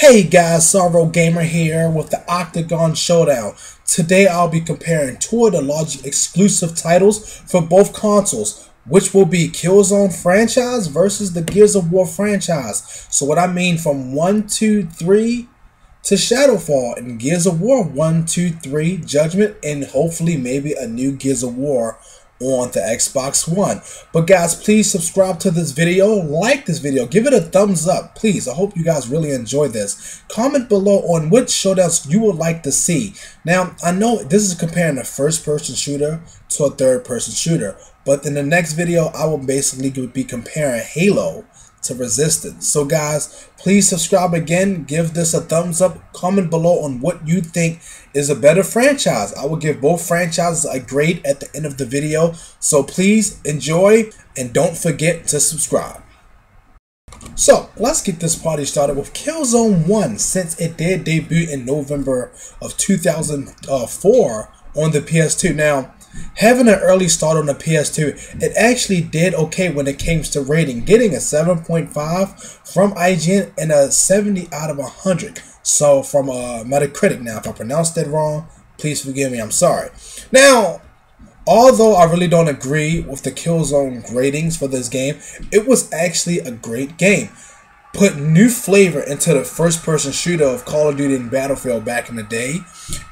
Hey guys, Sorrow Gamer here with the Octagon Showdown. Today I'll be comparing two of the largest exclusive titles for both consoles, which will be Killzone franchise versus the Gears of War franchise. So what I mean from 1, 2, 3 to SHADOWFALL and Gears of War 1, 2, 3 Judgment, and hopefully maybe a new Gears of War on the Xbox One. But guys, please subscribe to this video, like this video, give it a thumbs up, please. I hope you guys really enjoy this. Comment below on which showdowns you would like to see. Now, I know this is comparing a first-person shooter to a third-person shooter, but in the next video, I will basically be comparing Halo to Resistance. So guys, please subscribe again, give this a thumbs up, comment below on what you think is a better franchise. I will give both franchises a grade at the end of the video, so please enjoy and don't forget to subscribe. So let's get this party started with Killzone 1, since it did debut in November of 2004 on the PS2. Now, having an early start on the PS2, it actually did okay when it came to rating, getting a 7.5 from IGN and a 70 out of 100. So from Metacritic. Now, if I pronounced that wrong, please forgive me, I'm sorry. Now, although I really don't agree with the Killzone ratings for this game, it was actually a great game. Put new flavor into the first-person shooter of Call of Duty and Battlefield back in the day,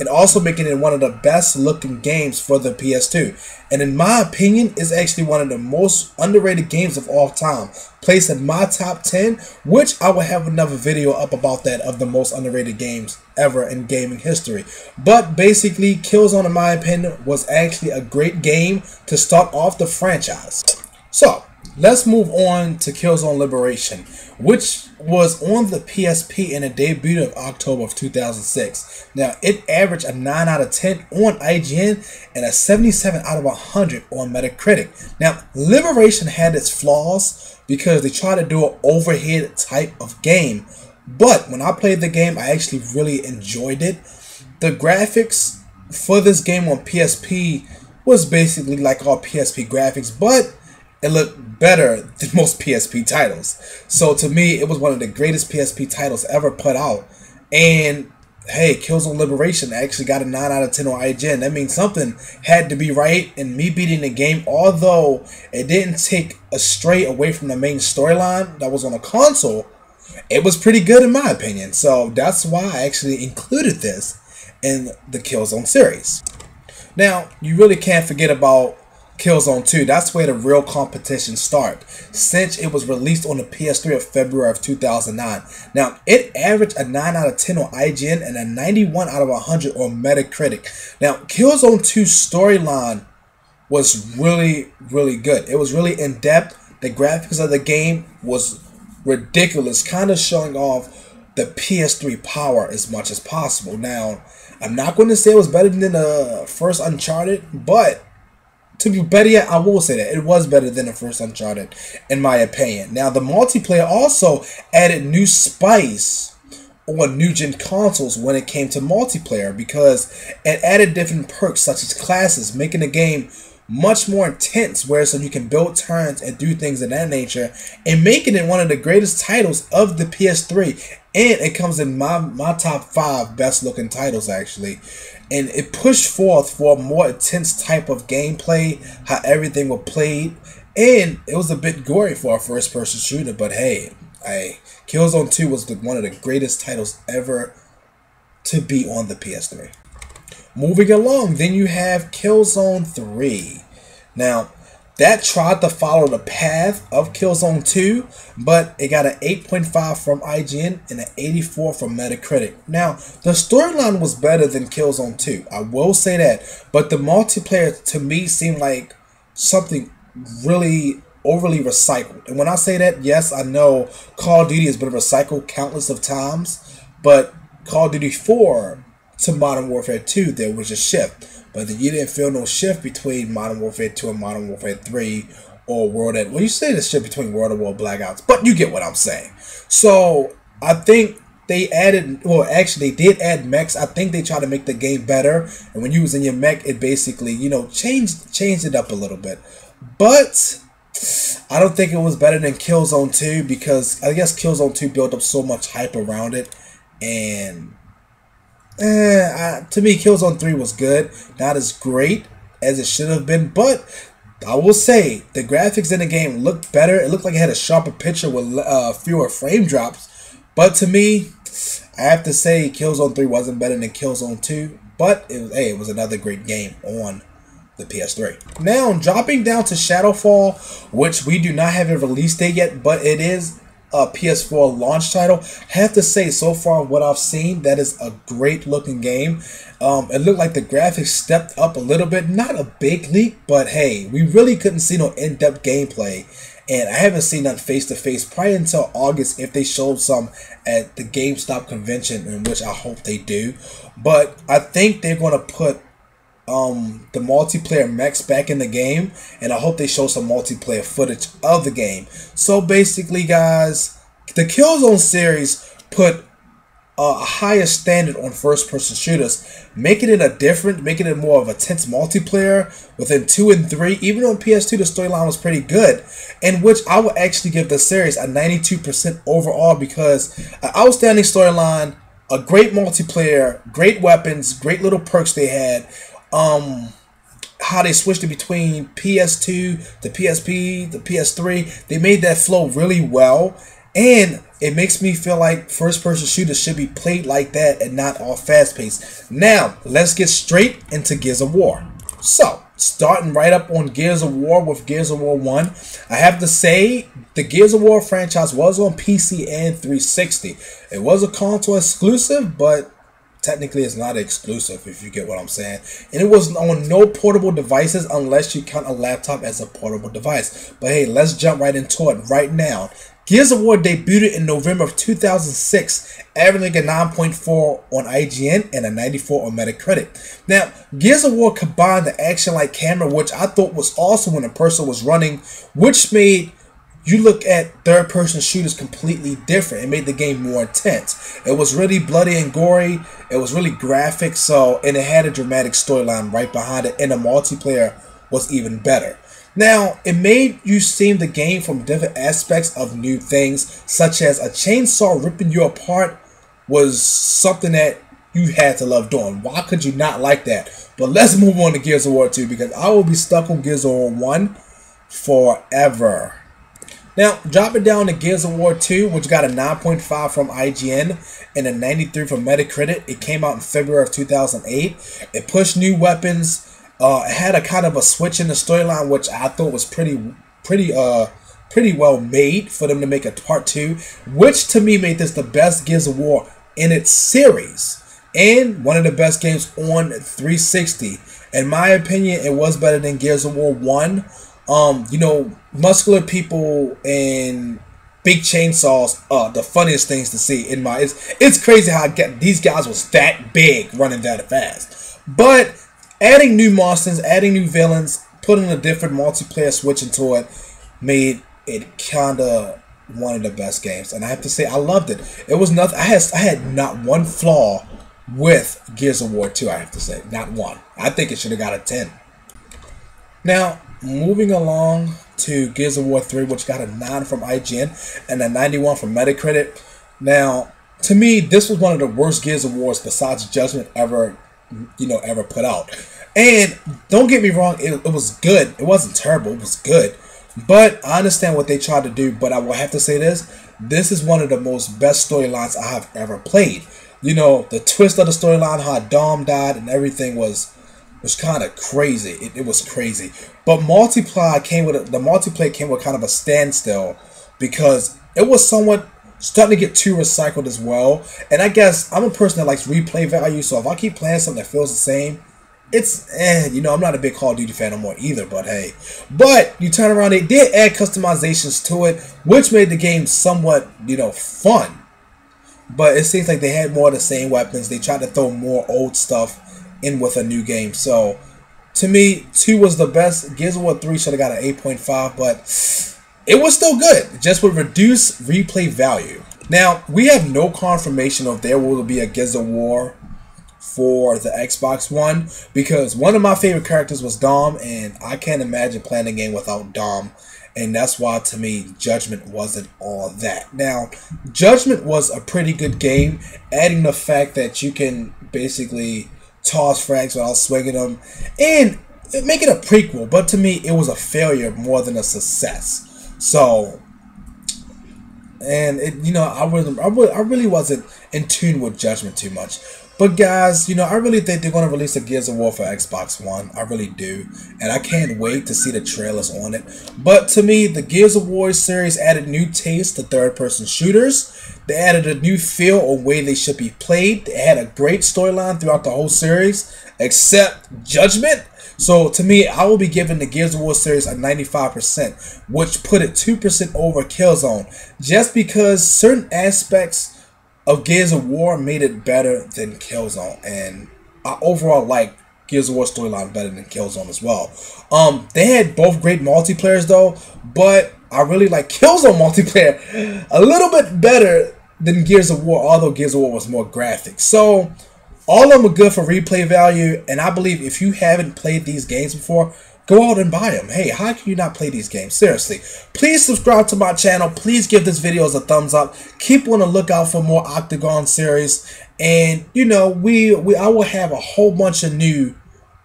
and also making it one of the best looking games for the PS2. And in my opinion, it's actually one of the most underrated games of all time, placed in my top 10, which I will have another video up about that, of the most underrated games ever in gaming history. But basically, Killzone, in my opinion, was actually a great game to start off the franchise. So let's move on to Killzone Liberation, which was on the PSP in a debut of October of 2006. Now, it averaged a 9 out of 10 on IGN and a 77 out of 100 on Metacritic. Now, Liberation had its flaws because they tried to do an overhead type of game. But when I played the game, I actually really enjoyed it. The graphics for this game on PSP was basically like all PSP graphics, but it looked better than most PSP titles. So to me, it was one of the greatest PSP titles ever put out. And hey, Killzone Liberation actually got a 9 out of 10 on IGN. That means something had to be right. And me beating the game, although it didn't take a stray away from the main storyline that was on a console, it was pretty good in my opinion. So that's why I actually included this in the Killzone series. Now, you really can't forget about Killzone 2. That's where the real competition started, since it was released on the PS3 of February of 2009. Now, it averaged a 9 out of 10 on IGN and a 91 out of 100 on Metacritic. Now, Killzone 2's storyline was really good. It was really in-depth. The graphics of the game was ridiculous, kind of showing off the PS3 power as much as possible. Now, I'm not going to say it was better than the first Uncharted, but to be better yet, I will say that it was better than the first Uncharted, in my opinion. Now, the multiplayer also added new spice on new-gen consoles when it came to multiplayer, because it added different perks such as classes, making the game much more intense, where so you can build turns and do things of that nature, and making it one of the greatest titles of the PS3. And it comes in my top 5 best looking titles actually. And it pushed forth for a more intense type of gameplay, how everything was played, and it was a bit gory for a first person shooter. But hey, Killzone 2 was one of the greatest titles ever to be on the PS3. Moving along, then you have Killzone 3. Now, that tried to follow the path of Killzone 2, but it got an 8.5 from IGN and an 84 from Metacritic. Now, the storyline was better than Killzone 2, I will say that, but the multiplayer to me seemed like something really overly recycled. And when I say that, yes, I know Call of Duty has been recycled countless of times, but Call of Duty 4 to Modern Warfare 2, there was a shift. But you didn't feel no shift between Modern Warfare 2 and Modern Warfare 3 or World at... Well, you say the shift between World at War Blackouts, but you get what I'm saying. So, I think they added... Well, actually, they did add mechs. I think they tried to make the game better. And when you was in your mech, it basically, you know, changed it up a little bit. But I don't think it was better than Killzone 2, because I guess Killzone 2 built up so much hype around it. And to me, Killzone 3 was good. Not as great as it should have been, but I will say the graphics in the game looked better. It looked like it had a sharper picture with fewer frame drops. But to me, I have to say Killzone 3 wasn't better than Killzone 2. But it was another great game on the PS3. Now, dropping down to SHADOWFALL, which we do not have a release date yet, but it is a PS4 launch title. I have to say, so far what I've seen, that is a great looking game. It looked like the graphics stepped up a little bit, not a big leap, but hey, we really couldn't see no in-depth gameplay, and I haven't seen that face to face probably until August if they showed some at the GameStop convention, in which I hope they do. But I think they're going to put the multiplayer mechs back in the game, and I hope they show some multiplayer footage of the game. So basically, guys, the Killzone series put a higher standard on first-person shooters, making it more of a tense multiplayer within 2 and 3. Even on PS2, the storyline was pretty good, in which I would actually give the series a 92% overall because an outstanding storyline, a great multiplayer, great weapons, great little perks they had. How they switched it between PS2 to PSP to PS3, they made that flow really well, and it makes me feel like first-person shooters should be played like that and not all fast-paced. Now, let's get straight into Gears of War. So, starting right up on Gears of War with Gears of War 1, I have to say the Gears of War franchise was on PC and 360. It was a console exclusive, but technically it's not exclusive, if you get what I'm saying. And it was on no portable devices unless you count a laptop as a portable device. But hey, let's jump right into it right now. Gears of War debuted in November of 2006, averaging a 9.4 on IGN and a 94 on Metacritic. Now, Gears of War combined the action-like camera, which I thought was awesome when a person was running, which made you look at third-person shooters completely different. It made the game more intense. It was really bloody and gory. It was really graphic, and it had a dramatic storyline right behind it, and the multiplayer was even better. Now, it made you see the game from different aspects of new things, such as a chainsaw ripping you apart was something that you had to love doing. Why could you not like that? But let's move on to Gears of War 2, because I will be stuck on Gears of War 1 forever. Now, dropping down to Gears of War 2, which got a 9.5 from IGN and a 93 from Metacritic. It came out in February of 2008. It pushed new weapons. It had a kind of a switch in the storyline, which I thought was pretty well made for them to make a part 2, which to me made this the best Gears of War in its series and one of the best games on 360. In my opinion, it was better than Gears of War 1. You know, muscular people and big chainsaws are the funniest things to see. It's crazy how these guys was that big running that fast. But adding new monsters, adding new villains, putting a different multiplayer switch into it made it kinda one of the best games. And I have to say, I loved it. It was nothing. I had not one flaw with Gears of War 2. I have to say, not one. I think it should have got a 10. Now, moving along to Gears of War 3, which got a 9 from IGN and a 91 from Metacritic. Now, to me, this was one of the worst Gears of Wars besides Judgment ever put out. And don't get me wrong, it was good. It wasn't terrible. It was good. But I understand what they tried to do. But I will have to say this is one of the most best storylines I have ever played. You know, the twist of the storyline, how Dom died and everything was kind of crazy. It was crazy. But the multiplayer came with kind of a standstill because it was somewhat starting to get too recycled as well. And I guess I'm a person that likes replay value, so if I keep playing something that feels the same, it's I'm not a big Call of Duty fan no more either, but hey. But you turn around, they did add customizations to it, which made the game somewhat, fun. But it seems like they had more of the same weapons. They tried to throw more old stuff in with a new game. So to me, 2 was the best. Gears of War 3 should have got an 8.5, but it was still good, just with reduced replay value. Now, we have no confirmation if there will be a Gears of War for the Xbox One, because one of my favorite characters was Dom, and I can't imagine playing a game without Dom and that's why to me Judgment wasn't all that. Now, Judgment was a pretty good game, adding the fact that you can basically toss frags without swinging them, and make it a prequel. But to me, it was a failure more than a success. So, and it, you know, I really wasn't in tune with Judgment too much. But guys, you know, I really think they're going to release a Gears of War for Xbox One. I really do. And I can't wait to see the trailers on it. But to me, the Gears of War series added new taste to third-person shooters. They added a new feel or way they should be played. They had a great storyline throughout the whole series, except Judgment. So to me, I will be giving the Gears of War series a 95%, which put it 2% over Killzone, just because certain aspects of Gears of War made it better than Killzone, and I overall like Gears of War storyline better than Killzone as well. They had both great multiplayers though, but I really like Killzone multiplayer a little bit better than Gears of War, although Gears of War was more graphic. So all of them are good for replay value, and I believe if you haven't played these games before, go out and buy them. Hey, how can you not play these games? Seriously. Please subscribe to my channel. Please give this video a thumbs up. Keep on the lookout for more Octagon series. And, you know, I will have a whole bunch of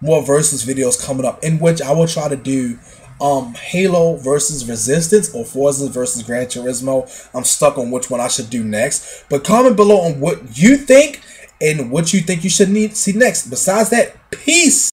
more versus videos coming up, in which I will try to do Halo versus Resistance or Forza versus Gran Turismo. I'm stuck on which one I should do next. But comment below on what you think and what you think you should see next. Besides that, peace.